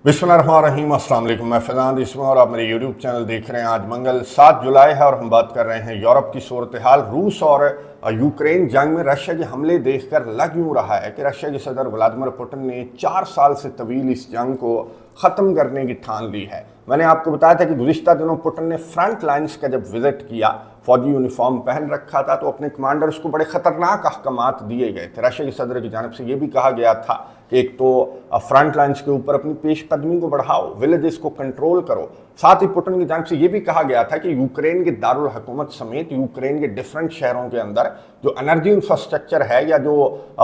बिस्मिल्लाहिर्रहमानिर्रहीम, अस्सलाम वालेकुम। मैं फैज़ान इसमें और आप मेरे यूट्यूब चैनल देख रहे हैं। आज मंगल 7 जुलाई है और हम बात कर रहे हैं यूरोप की सूरत हाल। रूस और यूक्रेन जंग में रशिया के हमले देखकर लग यूँ रहा है कि रशिया के सदर व्लादिमीर पुतिन ने 4 साल से तवील इस जंग को ख़त्म करने की ठान ली है। मैंने आपको बताया था कि गुज़िश्ता दिनों पुतिन ने फ्रंट लाइन्स का जब विज़िट किया, फौजी यूनिफॉर्म पहन रखा था, तो अपने कमांडर्स को बड़े ख़तरनाक अहकामात दिए गए थे। रशिया के सदर की जानिब से ये भी कहा गया था कि एक तो फ्रंट लाइन्स के ऊपर अपनी पेशकदमी को बढ़ाओ, विलेजेस को कंट्रोल करो। साथ ही पुतिन की जानिब से ये भी कहा गया था कि यूक्रेन के दारुल हुकूमत समेत यूक्रेन के डिफरेंट शहरों के अंदर जो एनर्जी इंफ्रास्ट्रक्चर है या जो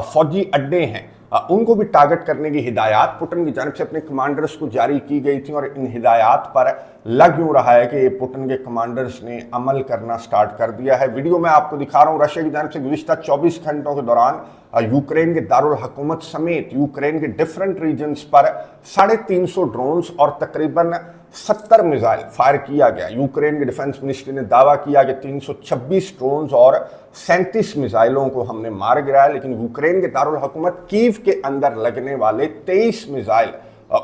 फौजी अड्डे हैं उनको भी टारगेट करने की हिदायत पुतिन की जानिब से अपने कमांडर्स को जारी की गई थी। और इन हिदायत पर लग यूँ रहा है कि पुतिन के कमांडर्स ने अमल करना स्टार्ट कर दिया है। वीडियो में आपको दिखा रहा हूँ, रशिया की जानिब से गुज़िश्ता 24 घंटों के दौरान यूक्रेन के दारुल हुकूमत समेत यूक्रेन के डिफरेंट रीजन्स पर 350 ड्रोन्स और तकरीबन 70 मिसाइल फायर किया गया। यूक्रेन के डिफेंस मिनिस्ट्री ने दावा किया कि 326 ड्रोन्स और 37 मिसाइलों को हमने मार गिराया, लेकिन यूक्रेन के दारुल हुकूमत कीव के अंदर लगने वाले 23 मिसाइल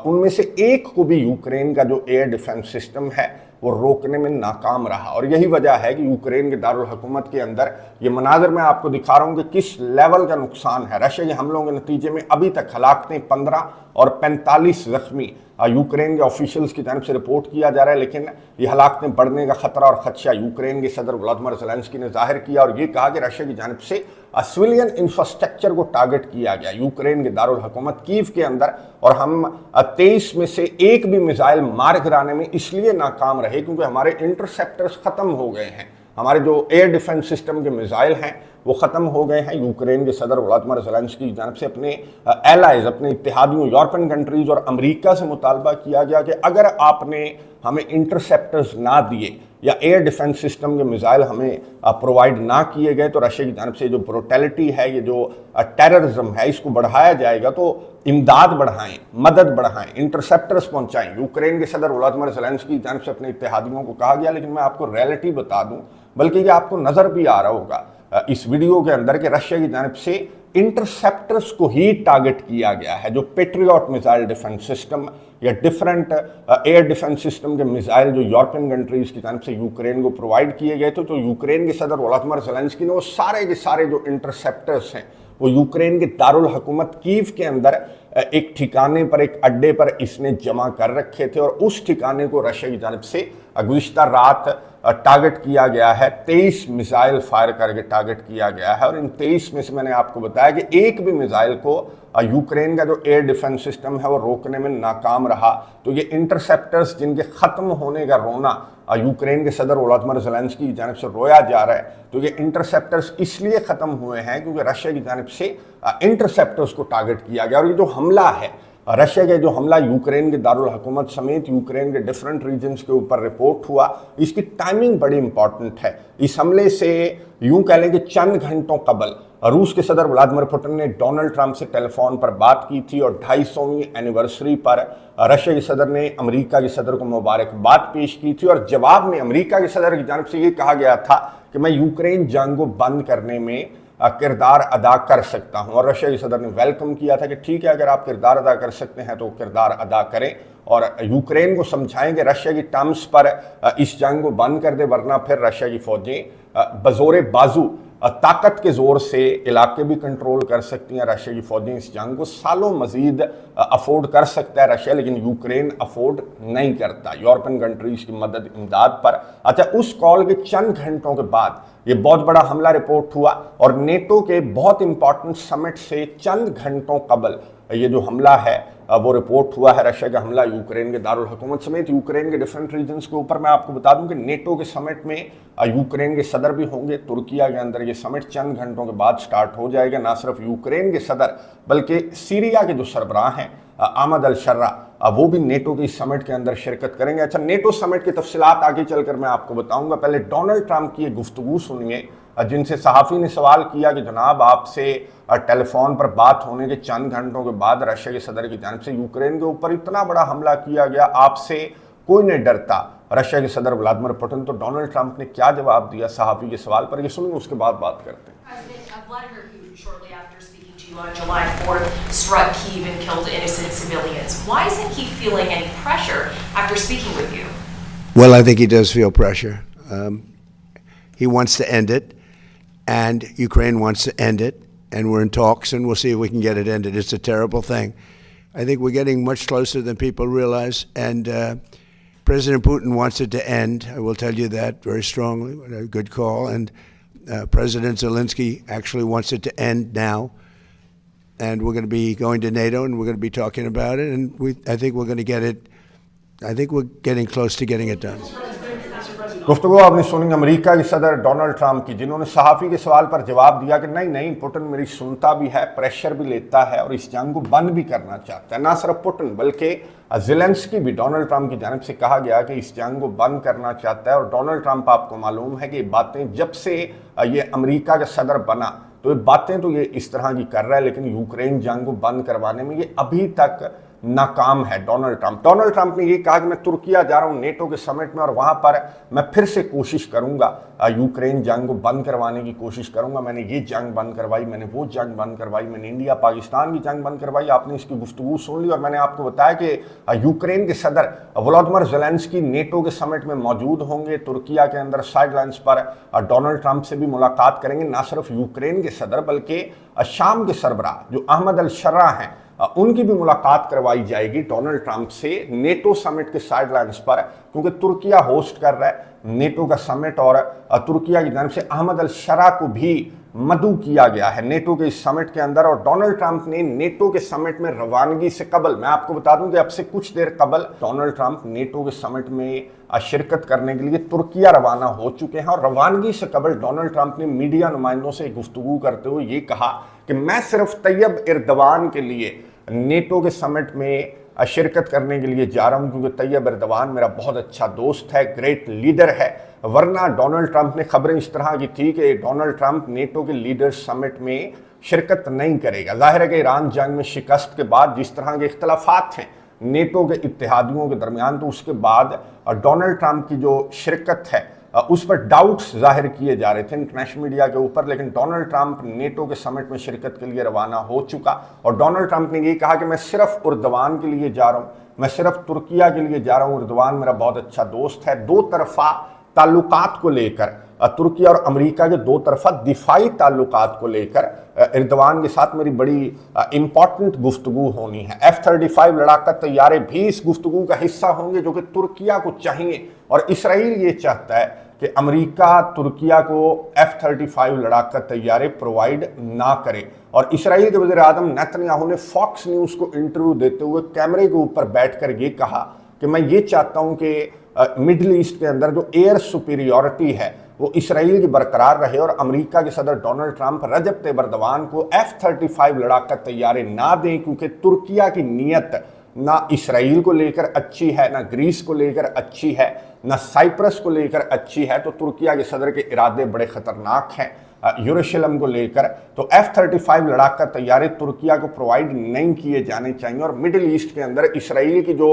उनमें से एक को भी यूक्रेन का जो एयर डिफेंस सिस्टम है वो रोकने में नाकाम रहा। और यही वजह है कि यूक्रेन के दारुल हुकूमत के अंदर ये मनाजर मैं आपको दिखा रहा हूँ कि किस लेवल का नुकसान है। रशिया के हमलों के नतीजे में अभी तक हलाकतें 15 और 45 जख्मी यूक्रेन के ऑफिशियल्स की जानिब से रिपोर्ट किया जा रहा है, लेकिन ये हलाकतें बढ़ने का खतरा और खदशा यूक्रेन के सदर व्लादिमीर ज़ेलेंस्की ने जाहिर किया और ये कहा कि रशिया की जानिब से सिविलियन इंफ्रास्ट्रक्चर को टारगेट किया गया यूक्रेन के दारुल हुकूमत कीव के अंदर। और हम 23 में से एक भी मिसाइल मार गिराने में इसलिए नाकाम रहे क्योंकि हमारे इंटरसेप्टर्स ख़त्म हो गए हैं। हमारे जो एयर डिफेंस सिस्टम के मिसाइल हैं वो ख़त्म हो गए हैं। यूक्रेन के सदर व्लादिमीर ज़ेलेंस्की की जानिब से अपने एलाइज, अपने इत्तेहादियों यूरोपियन कंट्रीज़ और अमेरिका से मुतालबा किया गया कि अगर आपने हमें इंटरसेप्टर्स ना दिए या एयर डिफेंस सिस्टम के मिसाइल हमें प्रोवाइड ना किए गए तो रशिया की जानिब से जो ब्रूटैलिटी है, ये जो टेररिज्म है, इसको बढ़ाया जाएगा। तो इमदाद बढ़ाएं, मदद बढ़ाएं, इंटरसेप्टर्स पहुंचाएं। यूक्रेन के सदर व्लादिमीर ज़ेलेंस्की की जानिब से अपने इत्तेहादियों को कहा गया, लेकिन मैं आपको रियलिटी बता दूं, बल्कि ये आपको नज़र भी आ रहा होगा इस वीडियो के अंदर कि रशिया की जानिब से इंटरसेप्टर्स को ही टारगेट किया गया है। जो पेट्रियट मिसाइल डिफेंस सिस्टम या डिफरेंट एयर डिफेंस सिस्टम के मिसाइल जो यूरोपियन कंट्रीज की जानिब से यूक्रेन को प्रोवाइड किए गए थे, तो यूक्रेन के सदर व्लादिमीर ज़ेलेंस्की ने वो सारे के सारे जो इंटरसेप्टर्स हैं वो यूक्रेन के दारुल हुकूमत कीव के अंदर एक ठिकाने पर, एक अड्डे पर इसने जमा कर रखे थे। और उस ठिकाने को रशिया की जानिब से गुज़िश्ता रात टारगेट किया गया है। 23 मिसाइल फायर करके टारगेट किया गया है और इन 23 में से मैंने आपको बताया कि एक भी मिसाइल को यूक्रेन का जो एयर डिफेंस सिस्टम है वो रोकने में नाकाम रहा। तो ये इंटरसेप्टर्स जिनके ख़त्म होने का रोना यूक्रेन के सदर व्लादिमीर ज़ेलेंस्की की जानिब से रोया जा रहा है, तो ये इंटरसेप्टर्स इसलिए ख़त्म हुए हैं क्योंकि रशिया की जानिब से इंटरसेप्टर्स को टारगेट किया गया। और ये जो हमला है, रशिया का जो हमला यूक्रेन के दारुल हुकूमत समेत यूक्रेन के डिफरेंट रीजन्स के ऊपर रिपोर्ट हुआ, इसकी टाइमिंग बड़ी इंपॉर्टेंट है। इस हमले से यूं कह लें कि चंद घंटों कबल रूस के सदर व्लादिमीर पुतिन ने डोनाल्ड ट्रंप से टेलीफोन पर बात की थी और 250वीं एनिवर्सरी पर रशिया के सदर ने अमेरिका के सदर को मुबारकबाद पेश की थी। और जवाब में अमेरिका के सदर की जानिब से ये कहा गया था कि मैं यूक्रेन जंग को बंद करने में किरदार अदा कर सकता हूं। और रशिया के सदर ने वेलकम किया था कि ठीक है, अगर आप किरदार अदा कर सकते हैं तो किरदार अदा करें और यूक्रेन को समझाएं कि रशिया की टर्म्स पर इस जंग को बंद कर दे, वरना फिर रशिया की फौजें बजोरे बाजू ताकत के जोर से इलाके भी कंट्रोल कर सकती हैं। रशिया की फौजें इस जंग को सालों मजीद अफोर्ड कर सकता है रशिया, लेकिन यूक्रेन अफोर्ड नहीं करता यूरोपियन कंट्रीज की मदद इमदाद पर। अच्छा, उस कॉल के चंद घंटों के बाद ये बहुत बड़ा हमला रिपोर्ट हुआ और नेटो के बहुत इंपॉर्टेंट समिट से चंद घंटों कबल ये जो हमला है वो रिपोर्ट हुआ है। रशिया का हमला यूक्रेन के दारुल हुकूमत समेत यूक्रेन के डिफरेंट रीजन्स के ऊपर। मैं आपको बता दूं कि नेटो के समिट में यूक्रेन के सदर भी होंगे। तुर्किया के अंदर ये समिट चंद घंटों के बाद स्टार्ट हो जाएगा। ना सिर्फ यूक्रेन के सदर बल्कि सीरिया के जो सरबराह हैं अहमद अल शर्रा, वो भी नेटो की समिट के अंदर शिरकत करेंगे। अच्छा, नेटो समिट की तफसीलात आगे चलकर मैं आपको बताऊंगा। पहले डोनाल्ड ट्रंप की गुफ्तगू सुनिए जिनसे सहाफ़ी ने सवाल किया कि जनाब, आपसे टेलीफोन पर बात होने के चंद घंटों के बाद रशिया के सदर की जानिब से यूक्रेन के ऊपर इतना बड़ा हमला किया गया, आपसे कोई नहीं डरता रशिया के सदर व्लादिमीर पुतिन। तो डोनाल्ड ट्रंप ने क्या जवाब दिया सहाफ़ी के सवाल पर, ये सुनिए, उसके बाद बात करते हैं। On July 4th, struck Kyiv and killed innocent civilians. Why isn't he feeling any pressure after speaking with you? Well, I think he does feel pressure. He wants to end it, and Ukraine wants to end it, and we're in talks, and we'll see if we can get it ended. It's a terrible thing. I think we're getting much closer than people realize, and President Putin wants it to end. I will tell you that very strongly. A good call. And President Zelensky actually wants it to end now. And we're going to be going to NATO, and we're going to be talking about it. And I think we're going to get it. I think we're getting close to getting it done. गुफ्तगू आपने सुनी America के सदर Donald Trump की, जिन्होंने सहाफ़ी के सवाल पर जवाब दिया कि नहीं पुतिन मेरी सुनता भी है, प्रेशर भी लेता है और इस जंग को बंद भी करना चाहता है। ना सिर्फ पुतिन बल्कि ज़ेलेंस्की भी डोनाल्ड ट्रंप की जानिब से कहा गया कि इस जंग को बंद करना चाहता है। और डोनाल्ड ट्रंप, आपको मालूम है कि बातें जब से ये अमेरिका का सदर बना तो ये बातें तो ये इस तरह की कर रहा है, लेकिन यूक्रेन जंग को बंद करवाने में ये अभी तक नाकाम है डोनाल्ड ट्रंप ने ये कहा कि मैं तुर्किया जा रहा हूं नेटो के समिट में और वहां पर मैं फिर से कोशिश करूंगा, यूक्रेन जंग को बंद करवाने की कोशिश करूंगा। मैंने ये जंग बंद करवाई, मैंने वो जंग बंद करवाई, मैंने इंडिया पाकिस्तान की जंग बंद करवाई। आपने इसकी गुफ्तगू सुन ली और मैंने आपको बताया कि यूक्रेन के सदर वोलोदिमीर ज़ेलेंस्की नेटो के समिट में मौजूद होंगे, तुर्किया के अंदर साइडलाइंस पर डोनाल्ड ट्रंप से भी मुलाकात करेंगे। ना सिर्फ यूक्रेन के सदर बल्कि शाम के सरबराह जो अहमद अल शर्रा हैं उनकी भी मुलाकात करवाई जाएगी डोनाल्ड ट्रंप से नेटो समिट के साइडलाइंस पर, क्योंकि तुर्किया होस्ट कर रहा है नेटो का समिट और तुर्किया की जानिब से अहमद अल शर्रा को भी मदऊ किया गया है नेटो के इस समिट के अंदर। और डोनाल्ड ट्रंप ने नेटो के समिट में रवानगी से कबल, मैं आपको बता दूं कि अब से कुछ देर कबल डोनाल्ड ट्रंप नेटो के समिट में शिरकत करने के लिए तुर्किया रवाना हो चुके हैं। और रवानगी से कबल डोनाल्ड ट्रंप ने मीडिया नुमाइंदों से गुफ्तगू करते हुए ये कहा कि मैं सिर्फ तैयब एर्दोगान के लिए नेटो के समिट में शिरकत करने के लिए जा रहा हूं, क्योंकि तैयब एर्दोगान मेरा बहुत अच्छा दोस्त है, ग्रेट लीडर है। वरना डोनाल्ड ट्रंप ने खबरें इस तरह की थी कि डोनाल्ड ट्रंप नेटो के लीडर्स समिट में शिरकत नहीं करेगा। जाहिर है कि ईरान जंग में शिकस्त के बाद जिस तरह के इख्तलाफात हैं नेटो के इत्तेहादियों के दरमियान, तो उसके बाद डोनाल्ड ट्रंप की जो शिरकत है उस पर डाउट्स जाहिर किए जा रहे थे इंटरनेशनल मीडिया के ऊपर। लेकिन डोनाल्ड ट्रंप नेटो के समिट में शिरकत के लिए रवाना हो चुका और डोनाल्ड ट्रंप ने ये कहा कि मैं सिर्फ एर्दोगान के लिए जा रहा हूँ, मैं सिर्फ तुर्किया के लिए जा रहा हूँ, एर्दोगान मेरा बहुत अच्छा दोस्त है। दो तरफा ताल्लुकात को लेकर, तुर्की और अमेरिका के दो तरफा दिफाई ताल्लुकात को लेकर एर्दोगान के साथ मेरी बड़ी इंपॉर्टेंट गुफ्तगू होनी है। F-35 लड़ाका तैयारे भी इस गुफ्तगू का हिस्सा होंगे, जो कि तुर्किया को चाहिए। और इसराइल ये चाहता है कि अमेरिका तुर्किया को F-35 लड़ाका तैयारे प्रोवाइड ना करे। और इसराइल के वज़ीर आज़म नेतन्याहू ने फॉक्स न्यूज़ को इंटरव्यू देते हुए कैमरे के ऊपर बैठकर ये कहा कि मैं ये चाहता हूँ कि मिडिल ईस्ट के अंदर जो एयर सुपीरियॉरिटी है वो इसराइल की बरकरार रहे और अमेरिका के सदर डोनाल्ड ट्रंप रजब तैयब एर्दोगान को F-35 लड़ाका तैयारे ना दें, क्योंकि तुर्किया की नीयत ना इसराइल को लेकर अच्छी है, ना ग्रीस को लेकर अच्छी है, ना साइप्रस को लेकर अच्छी है। तो तुर्किया के सदर के इरादे बड़े ख़तरनाक हैं यरूशलेम को लेकर। तो F-35 लड़ाका तैयारे तुर्किया को प्रोवाइड नहीं किए जाने चाहिए और मिडिल ईस्ट के अंदर इसराइल की जो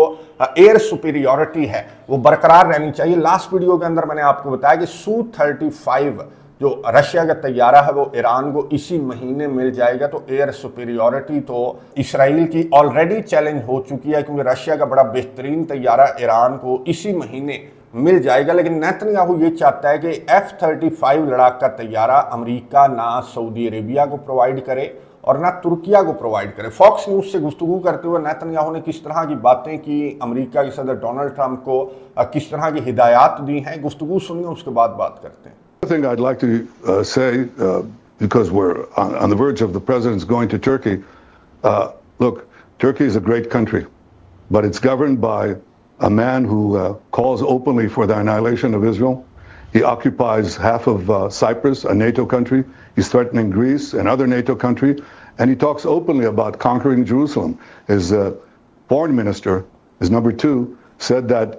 एयर सुपीरियॉरिटी है वो बरकरार रहनी चाहिए। लास्ट वीडियो के अंदर मैंने आपको बताया कि Su-35 जो रशिया का तैयारा है वो ईरान को इसी महीने मिल जाएगा। तो एयर सुपीरियॉरिटी तो इसराइल की ऑलरेडी चैलेंज हो चुकी है, क्योंकि रशिया का बड़ा बेहतरीन तैयारा ईरान को इसी महीने मिल जाएगा। लेकिन नेतन्याहू ये चाहता है कि F-35 लड़ाका तैयारा अमेरिका ना सऊदी अरेबिया को प्रोवाइड करे और ना तुर्किया को प्रोवाइड करे। फॉक्स न्यूज़ से गुफ्तगू करते हुए नेतन्याहू ने किस तरह की बातें की, अमेरिका के सदर डोनाल्ड ट्रंप को किस तरह की हिदायत दी हैं, गुफ्तगू सुनिए, उसके बाद बात करते हैं। The thing I'd like to say, because we're on the verge of the president's going to Turkey, look, Turkey is a great country, but it's governed by a man who calls openly for the annihilation of Israel. He occupies half of Cyprus, a NATO country. He's threatening Greece, another NATO country, and he talks openly about conquering Jerusalem. His foreign minister, his number two, said that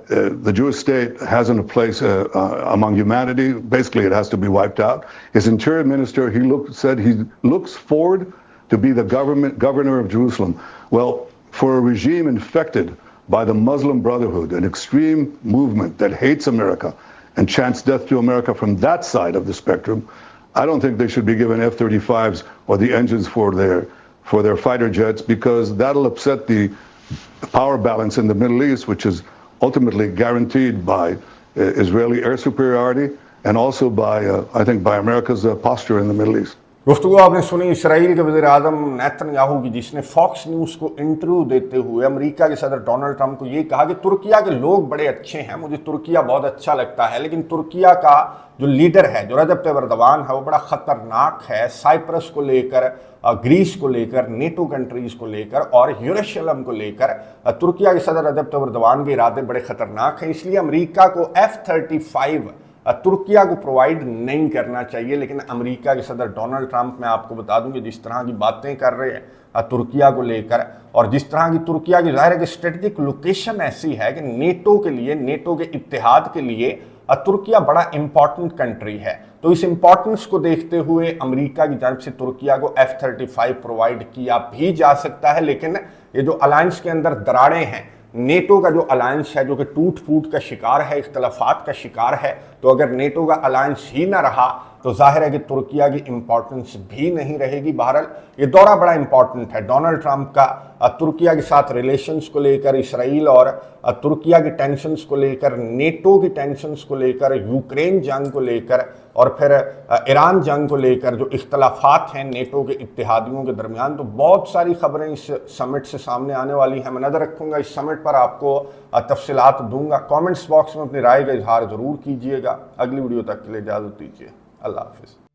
the Jewish state hasn't a place among humanity. Basically, it has to be wiped out. His interior minister, said he looks forward to be the governor of Jerusalem. Well, for a regime infected by the Muslim Brotherhood, an extreme movement that hates America and chants death to America from that side of the spectrum, I don't think they should be given F-35s or the engines for their for their fighter jets, because that'll upset the power balance in the Middle East, which is ultimately guaranteed by Israeli air superiority and also by, I think, by America's posture in the Middle East. गुफ्तगू आपने सुनी Israel के वज़ीर आज़म Netanyahu की, जिसने fox news को interview देते हुए अमेरिका के सदर डोनाल्ड ट्रंप को ये कहा कि तुर्किया के लोग बड़े अच्छे हैं, मुझे तुर्किया बहुत अच्छा लगता है, लेकिन तुर्किया का जो लीडर है, जो रजब तैयब एर्दोगान है, वो बड़ा ख़तरनाक है साइप्रस को लेकर, ग्रीस को लेकर, नेटो कंट्रीज़ को लेकर और यरूशलेम को लेकर। तुर्किया के सदर रजब तैयब एर्दोगान के इरादे बड़े ख़तरनाक हैं, इसलिए अमेरिका को F-35 तुर्किया को प्रोवाइड नहीं करना चाहिए। लेकिन अमेरिका के सदर डोनाल्ड ट्रंप, मैं आपको बता दूं कि जिस तरह की बातें कर रहे हैं तुर्किया को लेकर, और जिस तरह की तुर्किया की ज़ाहिर है कि स्ट्रेटजिक लोकेशन ऐसी है कि नेटो के लिए, नेटो के इत्तेहाद के लिए तुर्किया बड़ा इंपॉर्टेंट कंट्री है। तो इस इंपॉर्टेंस को देखते हुए अमेरिका की तरफ से तुर्किया को F-35 प्रोवाइड किया भी जा सकता है। लेकिन ये जो अलायंस के अंदर दरारें हैं, नेटो का जो अलायंस है जो कि टूट फूट का शिकार है, इख्तलाफात का शिकार है, तो अगर नेटो का अलायंस ही ना रहा तो जाहिर है कि तुर्किया की इंपॉर्टेंस भी नहीं रहेगी। बहरहाल ये दौरा बड़ा इंपॉर्टेंट है डोनाल्ड ट्रंप का, तुर्किया के साथ रिलेशंस को लेकर, इसराइल और तुर्किया की टेंशन्स को लेकर, नेटो की टेंशन्स को लेकर, यूक्रेन जंग को लेकर और फिर ईरान जंग को लेकर जो इख्तलाफात हैं नेटो के इत्तेहादियों के दरमियान। तो बहुत सारी खबरें इस समिट से सामने आने वाली हैं। मैं नज़र रखूँगा इस समिट पर, आपको तफसीलात दूंगा। कमेंट्स बॉक्स में अपनी राय का इजहार ज़रूर कीजिएगा। अगली वीडियो तक के लिए इजाज़त दीजिए। अल्लाह हाफ़िज़।